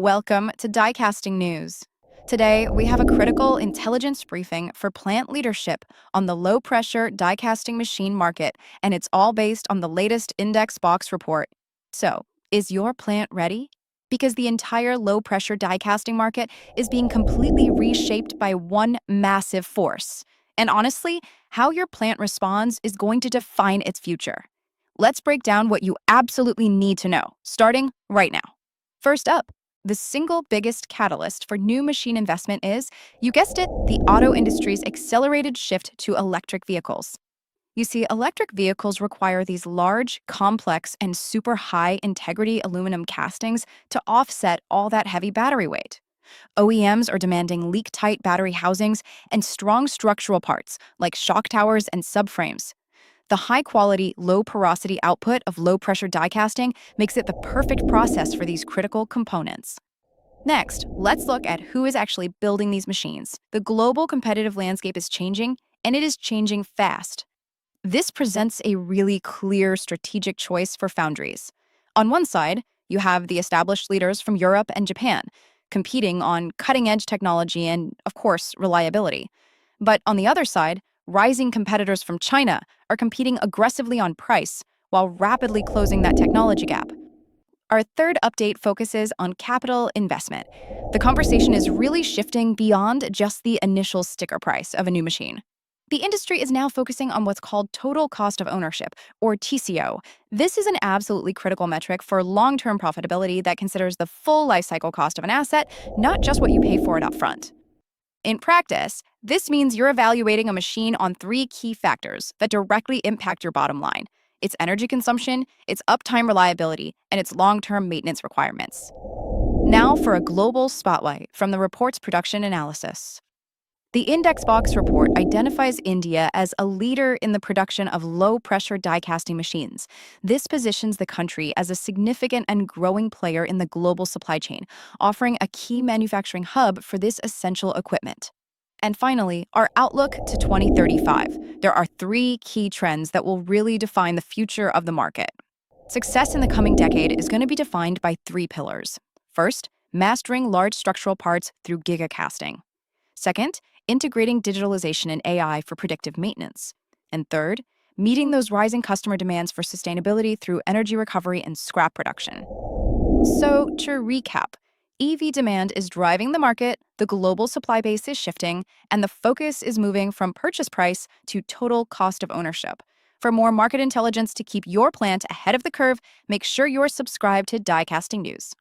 Welcome to DieCasting News. Today, we have a critical intelligence briefing for plant leadership on the low-pressure die-casting machine market, and it's all based on the latest index box report. So, is your plant ready? Because the entire low-pressure die-casting market is being completely reshaped by one massive force. And honestly, how your plant responds is going to define its future. Let's break down what you absolutely need to know, starting right now. First up, the single biggest catalyst for new machine investment is, you guessed it, the auto industry's accelerated shift to electric vehicles. You see, electric vehicles require these large, complex, and super high integrity aluminum castings to offset all that heavy battery weight. OEMs are demanding leak-tight battery housings and strong structural parts like shock towers and subframes. The high-quality, low-porosity output of low-pressure die casting makes it the perfect process for these critical components. Next, let's look at who is actually building these machines. The global competitive landscape is changing, and it is changing fast. This presents a really clear strategic choice for foundries. On one side, you have the established leaders from Europe and Japan, competing on cutting-edge technology and, of course, reliability. But on the other side, rising competitors from China are competing aggressively on price while rapidly closing that technology gap. Our third update focuses on capital investment. The conversation is really shifting beyond just the initial sticker price of a new machine. The industry is now focusing on what's called total cost of ownership, or TCO. This is an absolutely critical metric for long-term profitability that considers the full lifecycle cost of an asset, not just what you pay for it up front. In practice, this means you're evaluating a machine on three key factors that directly impact your bottom line: its energy consumption, its uptime reliability, and its long-term maintenance requirements. Now for a global spotlight from the report's production analysis. The Index Box report identifies India as a leader in the production of low-pressure die-casting machines. This positions the country as a significant and growing player in the global supply chain, offering a key manufacturing hub for this essential equipment. And finally, our outlook to 2035. There are three key trends that will really define the future of the market. Success in the coming decade is going to be defined by three pillars. First, mastering large structural parts through gigacasting. Second, integrating digitalization and AI for predictive maintenance. And third, meeting those rising customer demands for sustainability through energy recovery and scrap reduction. So, to recap, EV demand is driving the market, the global supply base is shifting, and the focus is moving from purchase price to total cost of ownership. For more market intelligence to keep your plant ahead of the curve, make sure you're subscribed to DieCasting News.